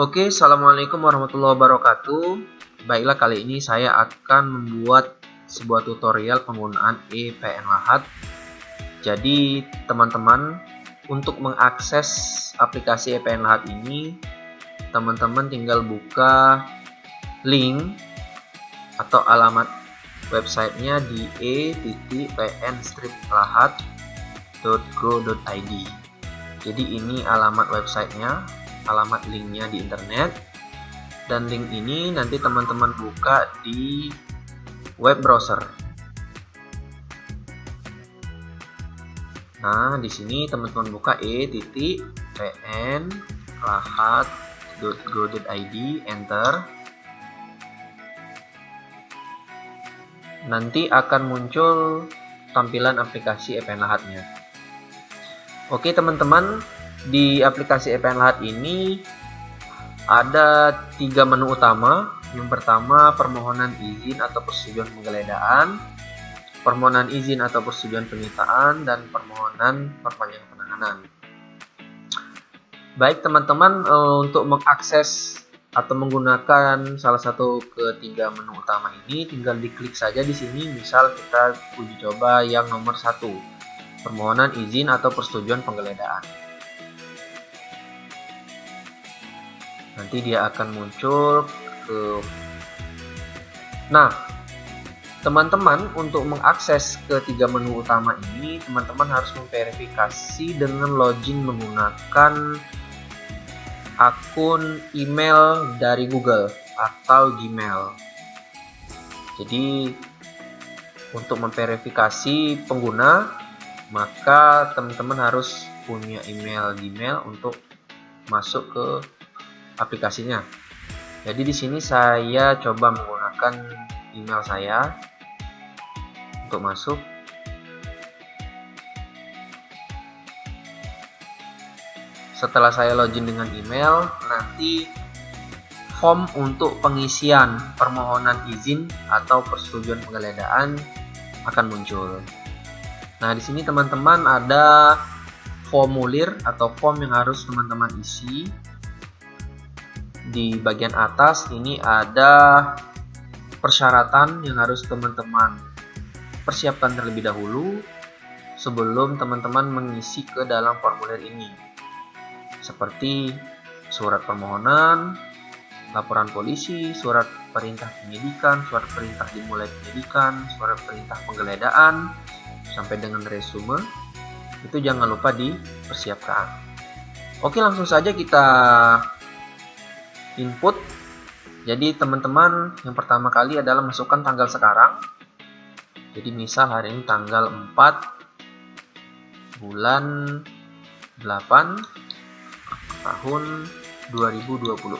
Oke, assalamualaikum warahmatullahi wabarakatuh. Baiklah, kali ini saya akan membuat sebuah tutorial penggunaan EPN Lahat. Jadi teman-teman, untuk mengakses aplikasi EPN Lahat ini, teman-teman tinggal buka link atau alamat websitenya di e.pnstriplahat.go.id. Jadi ini alamat websitenya, alamat linknya di internet, dan link ini nanti teman-teman buka di web browser. Nah, di sini teman-teman buka e.pnlahat.go.id, enter. Nanti akan muncul tampilan aplikasi EPN Lahatnya. Oke teman-teman, di aplikasi EPN Lahat ini ada 3 menu utama. Yang pertama, permohonan izin atau persetujuan penggeledahan, permohonan izin atau persetujuan penyitaan, dan permohonan perpanjangan penahanan. Baik teman-teman, untuk mengakses atau menggunakan salah satu ketiga menu utama ini, tinggal diklik saja di sini. Misal kita uji coba yang nomor 1, permohonan izin atau persetujuan penggeledahan. Nanti dia akan muncul ke. Nah, teman-teman, untuk mengakses ketiga menu utama ini, teman-teman harus memverifikasi dengan login menggunakan akun email dari Google atau Gmail. Jadi untuk memverifikasi pengguna, maka teman-teman harus punya email Gmail untuk masuk ke aplikasinya. Jadi di sini saya coba menggunakan email saya untuk masuk. Setelah saya login dengan email, nanti form untuk pengisian permohonan izin atau persetujuan penggeledahan akan muncul. Nah, di sini teman-teman ada formulir atau form yang harus teman-teman isi. Di bagian atas ini ada persyaratan yang harus teman-teman persiapkan terlebih dahulu sebelum teman-teman mengisi ke dalam formulir ini, seperti surat permohonan, laporan polisi, surat perintah penyidikan, surat perintah dimulai penyidikan, surat perintah penggeledahan, sampai dengan resume. Itu jangan lupa dipersiapkan. Oke, langsung saja kita input. Jadi teman-teman, yang pertama kali adalah masukkan tanggal sekarang. Jadi misal hari ini tanggal 4 bulan 8 tahun 2020.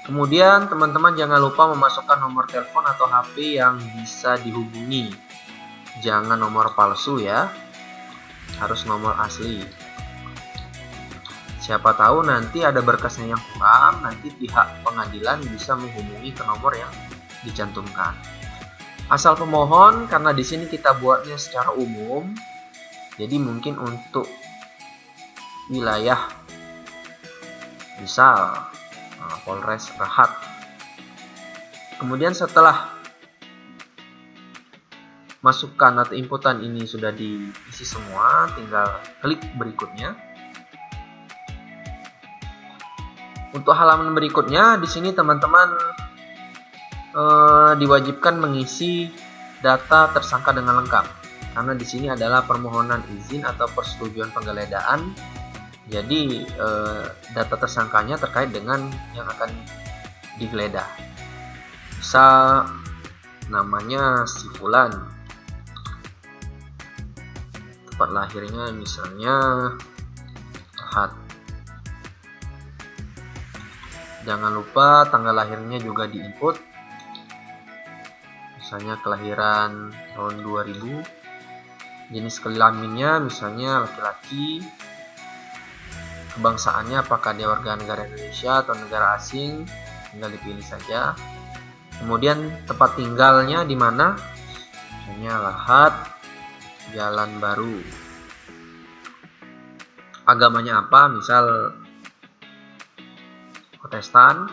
Kemudian teman-teman jangan lupa memasukkan nomor telepon atau HP yang bisa dihubungi. Jangan nomor palsu ya, harus nomor asli. Siapa tahu nanti ada berkasnya yang kurang, nanti pihak pengadilan bisa menghubungi ke nomor yang dicantumkan. Asal pemohon, karena di sini kita buatnya secara umum, jadi mungkin untuk wilayah misal Polres Lahat. Kemudian setelah masukan atau inputan ini sudah diisi semua, tinggal klik berikutnya. Untuk halaman berikutnya, di sini teman-teman diwajibkan mengisi data tersangka dengan lengkap, karena di sini adalah permohonan izin atau persetujuan penggeledahan. Jadi data tersangkanya terkait dengan yang akan digeledah. Misal namanya si Fulan, tempat lahirnya misalnya Lahat. Jangan lupa tanggal lahirnya juga diinput. Misalnya kelahiran tahun 2000. Jenis kelaminnya misalnya laki-laki. Kebangsaannya apakah dia warga negara Indonesia atau negara asing, tinggal dipilih saja. Kemudian tempat tinggalnya di mana, misalnya Lahat, Jalan Baru. Agamanya apa, misal Protestan,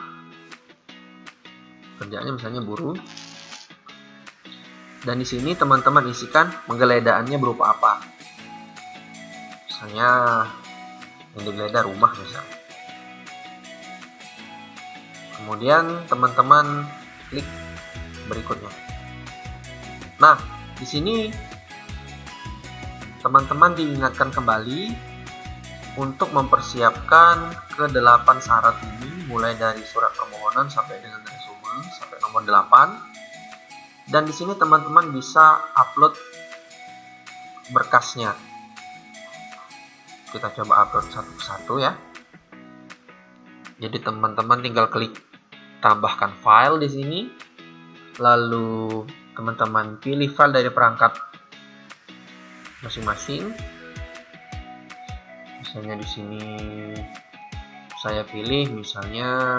kerjaannya misalnya buruh. Dan di sini teman-teman isikan penggeledaannya berupa apa. Misalnya yang digeledah rumah misalnya. Kemudian teman-teman klik berikutnya. Nah, di sini teman-teman diingatkan kembali untuk mempersiapkan ke-8 syarat ini, mulai dari surat permohonan sampai dengan resume sampai nomor 8. Dan di sini teman-teman bisa upload berkasnya. Kita coba upload satu persatu ya. Jadi teman-teman tinggal klik tambahkan file di sini. Lalu teman-teman pilih file dari perangkat masing-masing. Misalnya di sini saya pilih misalnya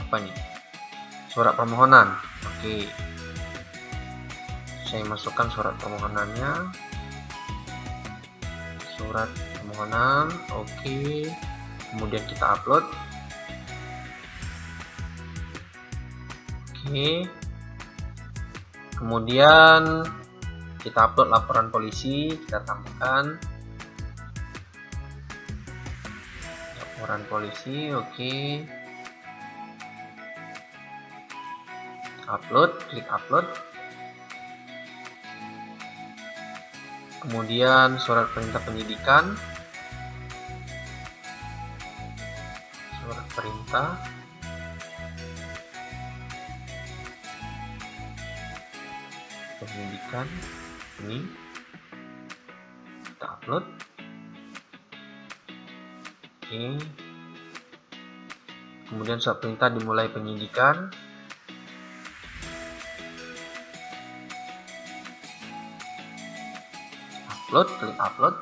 apa nih? Surat permohonan. Oke. Saya masukkan surat permohonannya. Surat permohonan. Oke. Kemudian kita upload. Oke. Kemudian kita upload laporan polisi, kita tambahkan laporan polisi. Oke. Upload, klik upload. Kemudian surat perintah penyidikan, surat perintah, penyidikan ini kita upload. Oke. Kemudian surat perintah dimulai penyidikan. Upload, klik upload.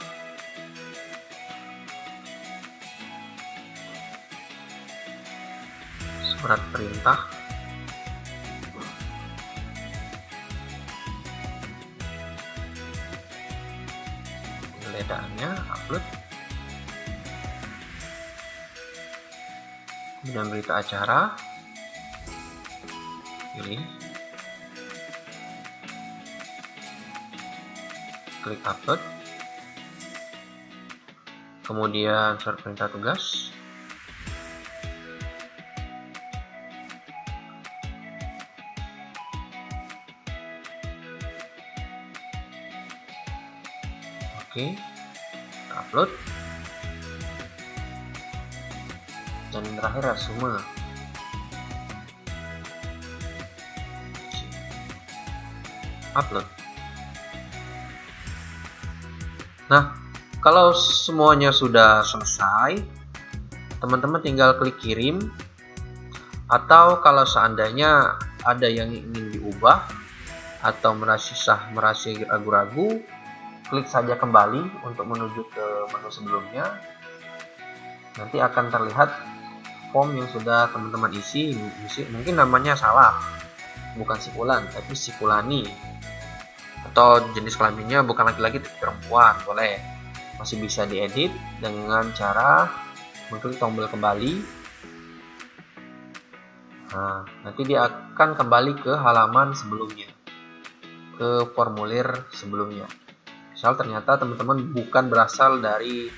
Surat perintah. Penggeledaannya upload. Kemudian berita acara. Pilih. Klik upload. Kemudian surat perintah tugas. Oke, upload. Dan yang terakhir resume. Upload. Nah, kalau semuanya sudah selesai, teman-teman tinggal klik kirim. Atau kalau seandainya ada yang ingin diubah atau merasa ragu-ragu, klik saja kembali untuk menuju ke menu sebelumnya. Nanti akan terlihat form yang sudah teman-teman isi. Mungkin namanya salah, bukan Sipulani tapi Sipulani. Atau jenis kelaminnya bukan laki-laki tapi perempuan, boleh. Masih bisa diedit dengan cara mengklik tombol kembali. Nah, nanti dia akan kembali ke halaman sebelumnya, ke formulir sebelumnya. Misal ternyata teman-teman bukan berasal dari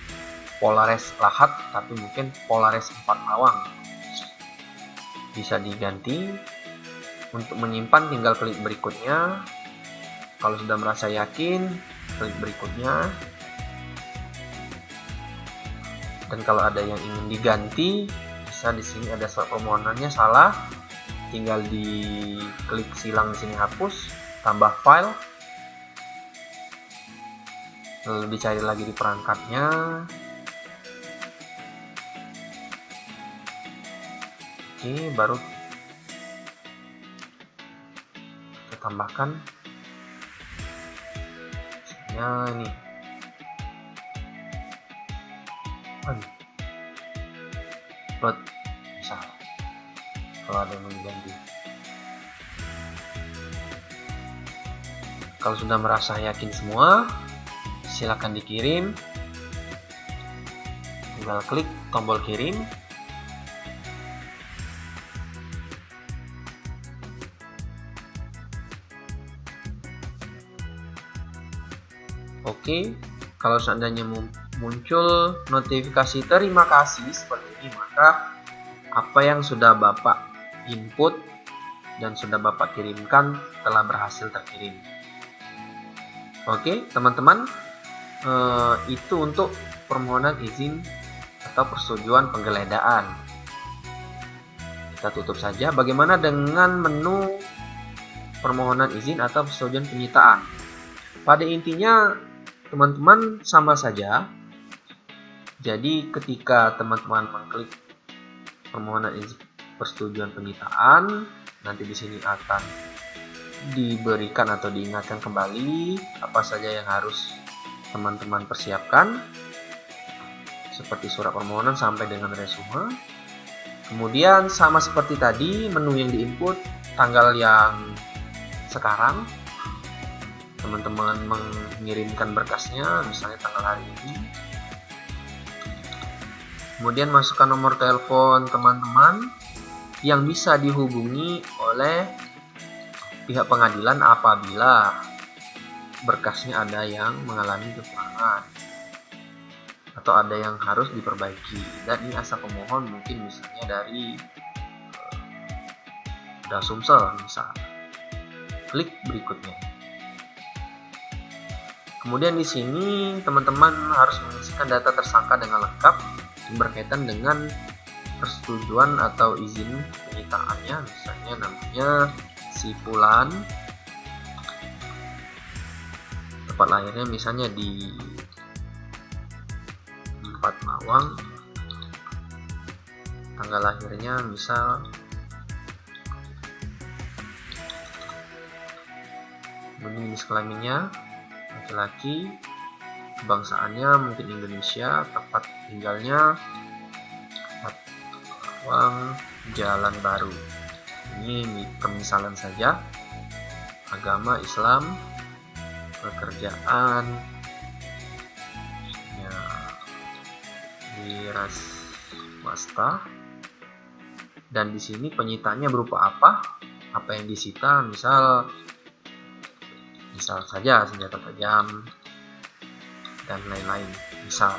Polres Lahat, tapi mungkin Polres 4 Lawang. Bisa diganti. Untuk menyimpan tinggal klik berikutnya. Kalau sudah merasa yakin, klik berikutnya. Dan kalau ada yang ingin diganti, bisa di sini ada surat permohonannya salah, tinggal diklik silang di sini hapus, tambah file, lalu dicari lagi di perangkatnya. Oke, baru kita tambahkan. Ini upload misal kalau ada yang diganti. Kalau sudah merasa yakin semua, silakan dikirim. tinggal klik tombol kirim. Oke, kalau seandainya muncul notifikasi terima kasih seperti ini, maka apa yang sudah Bapak input dan sudah Bapak kirimkan telah berhasil terkirim. Oke, teman-teman, itu untuk permohonan izin atau persetujuan penggeledahan. Kita tutup saja. Bagaimana dengan menu permohonan izin atau persetujuan penyitaan? Pada intinya, teman-teman sama saja. Jadi ketika teman-teman mengklik permohonan izin persetujuan penyitaan, nanti di sini akan diberikan atau diingatkan kembali apa saja yang harus teman-teman persiapkan, seperti surat permohonan sampai dengan resume. Kemudian sama seperti tadi, menu yang diinput, tanggal yang sekarang teman-teman mengirimkan berkasnya, misalnya tanggal hari ini. Kemudian masukkan nomor telepon teman-teman yang bisa dihubungi oleh pihak pengadilan apabila berkasnya ada yang mengalami kekurangan atau ada yang harus diperbaiki, dan ini asal pemohon mungkin misalnya dari Sumsel misal. Klik berikutnya. Kemudian di sini teman-teman harus mengisikan data tersangka dengan lengkap yang berkaitan dengan persetujuan atau izin penyitaannya, misalnya namanya si Fulan, tempat lahirnya misalnya di 4 Mawang, tanggal lahirnya misal jenis kelaminnya laki-laki, kebangsaannya mungkin Indonesia, tempat tinggalnya Mawang, Jalan Baru. Ini permisalan saja. Agama Islam, pekerjaan ya, wira swasta, dan di sini penyitaannya berupa apa yang disita, misal saja senjata tajam dan lain-lain. Misal,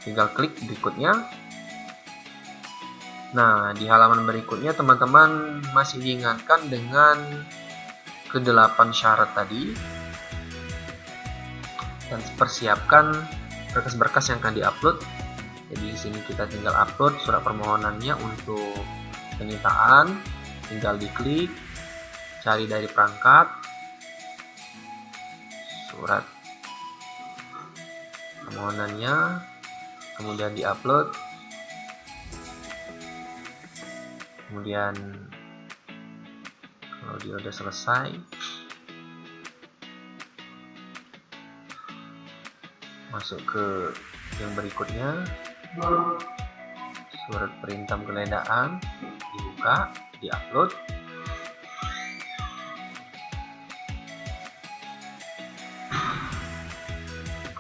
tinggal klik berikutnya. Nah, di halaman berikutnya teman-teman masih diingatkan dengan ke-8 syarat tadi, dan persiapkan berkas-berkas yang akan diupload. Jadi di sini kita tinggal upload surat permohonannya untuk penyitaan, tinggal diklik, cari dari perangkat, surat permohonannya, kemudian diupload. Kemudian kalau dia udah selesai, masuk ke yang berikutnya, surat perintah penggeledahan, dibuka, diupload.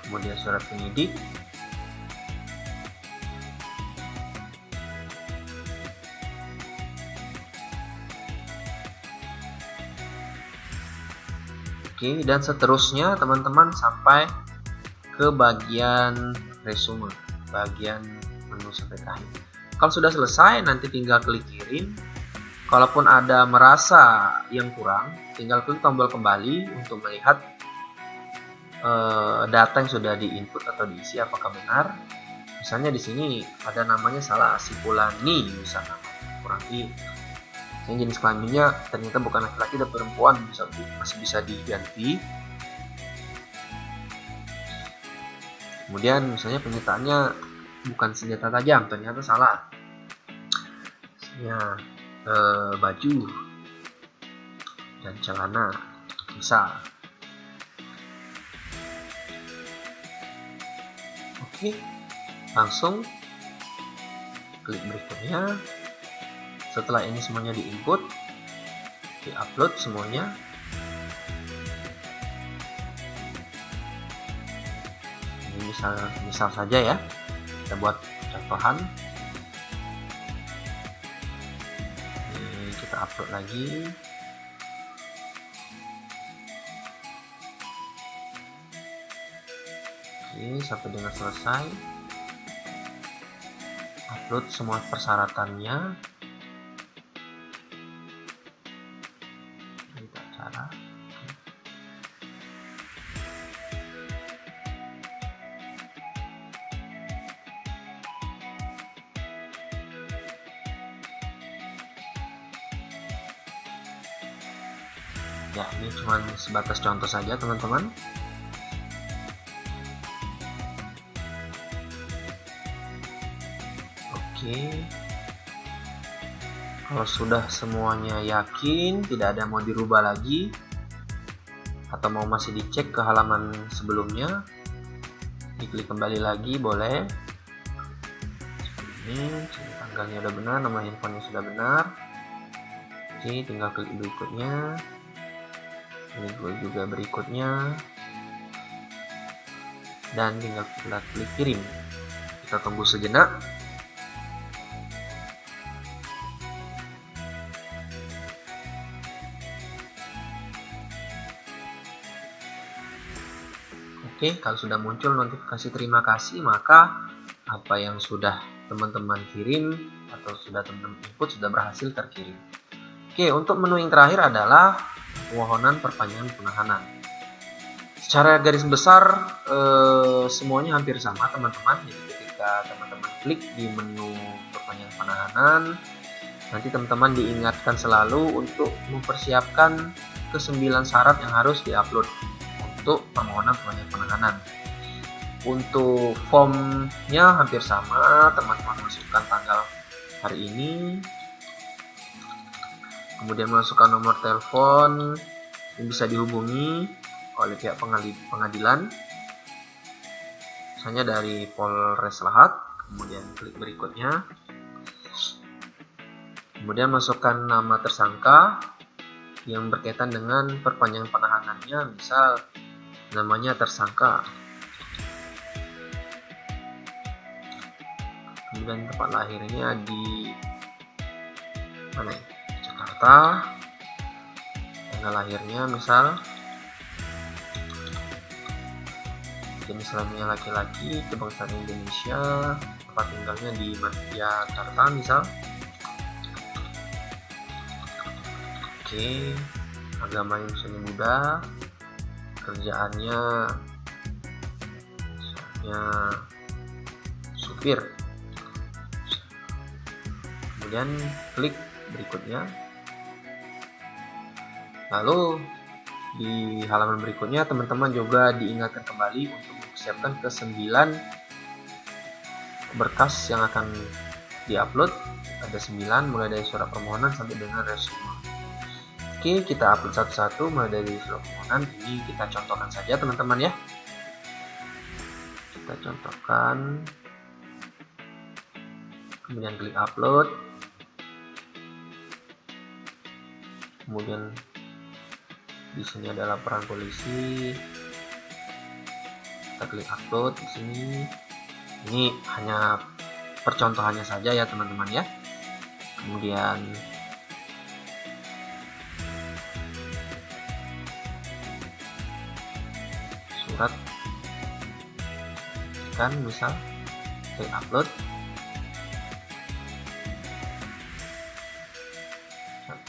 Kemudian surat penyidik, oke, dan seterusnya teman-teman sampai ke bagian resume, bagian menu sampai terakhir. Kalau sudah selesai, nanti tinggal klik kirim. Kalaupun ada merasa yang kurang, tinggal klik tombol kembali untuk melihat data yang sudah diinput atau diisi apakah benar. Misalnya di sini ada namanya salah, si Fulani misalnya, kurang yang jenis kelaminnya ternyata bukan laki-laki dan perempuan, masih bisa diganti. Kemudian misalnya penyitaannya bukan senjata tajam, ternyata salah. Misalnya baju dan celana misal. Oke, langsung klik berikutnya. Setelah ini semuanya diinput, diupload semuanya. Ini misal saja ya. kita buat contohan. Ini kita upload lagi. Oke, sampai dengan selesai. Upload semua persyaratannya. Berita acara. Ya, ini cuma sebatas contoh saja teman-teman. Oke, kalau sudah semuanya yakin, tidak ada mau dirubah lagi, atau mau masih dicek ke halaman sebelumnya, diklik kembali lagi boleh. Ini tanggalnya udah benar, nama handphonenya sudah benar. Oke, tinggal klik berikutnya. Ini juga berikutnya, dan tinggal kita klik kirim. Kita tunggu sejenak. Oke, kalau sudah muncul notifikasi terima kasih, maka apa yang sudah teman-teman kirim atau sudah teman-teman input sudah berhasil terkirim. Oke, untuk menu yang terakhir adalah permohonan perpanjangan penahanan. Secara garis besar semuanya hampir sama teman-teman. Jadi ketika teman-teman klik di menu perpanjangan penahanan, nanti teman-teman diingatkan selalu untuk mempersiapkan ke-9 syarat yang harus diupload untuk permohonan perpanjangan penahanan. Untuk formnya hampir sama, teman-teman masukkan tanggal hari ini, kemudian masukkan nomor telepon yang bisa dihubungi oleh pihak pengadilan, misalnya dari Polres Lahat, kemudian klik berikutnya, kemudian masukkan nama tersangka yang berkaitan dengan perpanjangan penahanannya, misal namanya tersangka, kemudian tempat lahirnya di mana ya? Jakarta, tanggal lahirnya misal, jenis kelaminnya laki-laki, kebangsaan Indonesia, tempat tinggalnya di Jakarta misal. Oke, agamanya Muslim Buddha, kerjaannya misalnya supir, kemudian klik berikutnya. Lalu di halaman berikutnya teman-teman juga diingatkan kembali untuk mempersiapkan ke-9 berkas yang akan diupload. Ada 9, mulai dari surat permohonan sampai dengan resume. Oke, kita upload satu-satu mulai dari surat permohonan. Ini kita contohkan saja teman-teman ya. Kita contohkan, kemudian klik upload, kemudian di sini ada laporan polisi, kita klik upload di sini. Ini hanya percontohannya saja ya teman-teman ya. Kemudian surat kan misal klik upload,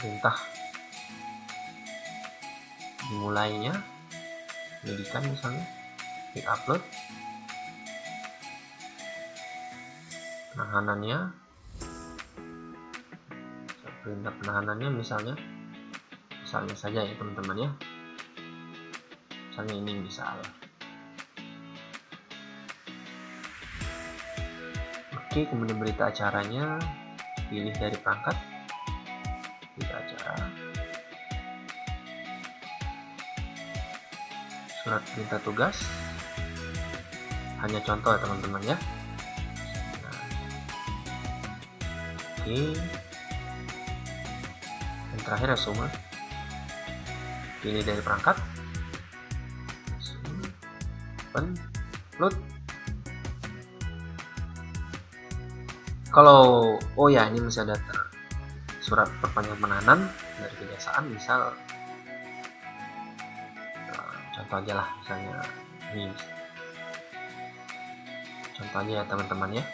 perintah dimulainya penyidikan misalnya, klik upload, penahanannya, perintah penahanannya misalnya saja ya teman-teman ya, misalnya ini misal. Oke, kemudian berita acaranya pilih dari perangkat berita acara, surat perintah tugas, hanya contoh ya teman-teman ya. Nah, oke, yang terakhir resume, pilih dari perangkat, upload, Kalau oh ya, ini masih ada surat perpanjangan penahanan dari kejaksaan, misal contoh aja lah, misalnya ini contoh aja ya teman-teman ya.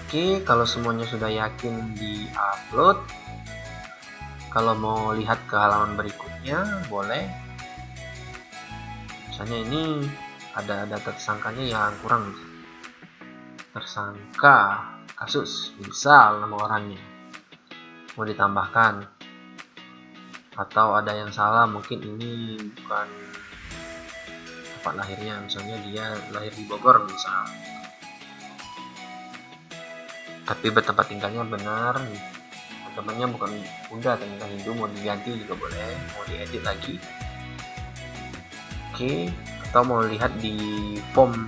Oke, kalau semuanya sudah yakin di upload, kalau mau lihat ke halaman berikutnya boleh. Misalnya ini ada data tersangkanya yang kurang, tersangka kasus, misal nama orangnya mau ditambahkan, atau ada yang salah, mungkin ini bukan tempat lahirnya, misalnya dia lahir di Bogor misal, tapi bertempat tinggalnya benar, temannya bukan Bunda atau Hindu, mau diganti juga boleh, mau diedit lagi. Oke, atau mau lihat di form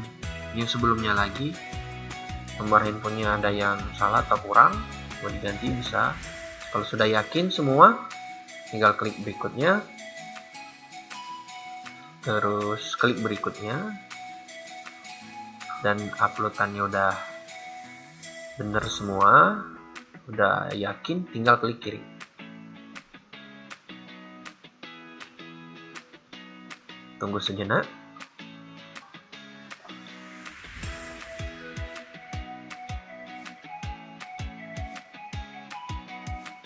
yang sebelumnya lagi, nomor handphonenya ada yang salah atau kurang, mau diganti bisa. Kalau sudah yakin semua, tinggal klik berikutnya, terus klik berikutnya, dan uploadannya udah bener semua, udah yakin, tinggal klik kiri. Tunggu sejenak.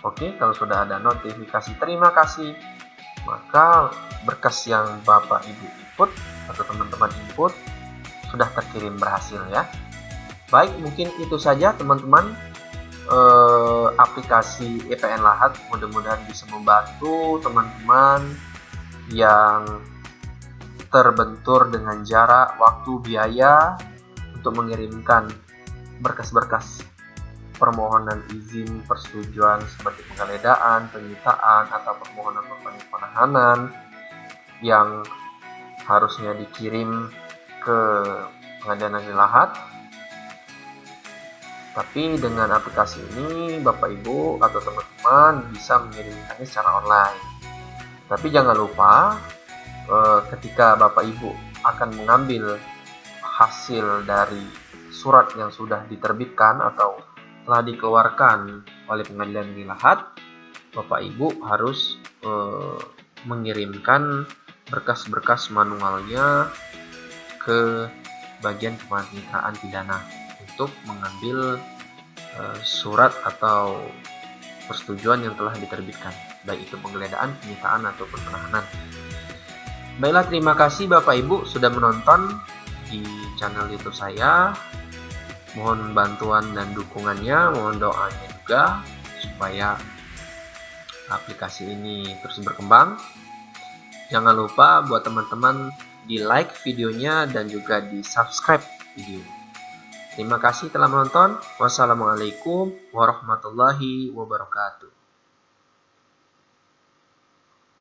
Oke, kalau sudah ada notifikasi terima kasih, maka berkas yang Bapak Ibu input atau teman-teman input sudah terkirim berhasil ya. Baik, mungkin itu saja teman-teman, aplikasi EPN Lahat. Mudah-mudahan bisa membantu teman-teman yang terbentur dengan jarak, waktu, biaya untuk mengirimkan berkas-berkas permohonan izin persetujuan seperti penggeledahan, penyitaan, atau permohonan penahanan yang harusnya dikirim ke Pengadilan Negeri Lahat. Tapi dengan aplikasi ini Bapak Ibu atau teman-teman bisa mengirimkannya secara online. Tapi jangan lupa, ketika Bapak Ibu akan mengambil hasil dari surat yang sudah diterbitkan atau telah dikeluarkan oleh Pengadilan Negeri Lahat, Bapak Ibu harus mengirimkan berkas-berkas manualnya ke bagian kepanitraan pidana untuk mengambil surat atau persetujuan yang telah diterbitkan, baik itu penggeledahan, penyitaan, ataupun penahanan. Baiklah, terima kasih Bapak Ibu sudah menonton di channel YouTube saya. Mohon bantuan dan dukungannya, mohon doanya juga supaya aplikasi ini terus berkembang. Jangan lupa buat teman-teman di like videonya dan juga di subscribe video. Terima kasih telah menonton. Wassalamualaikum warahmatullahi wabarakatuh.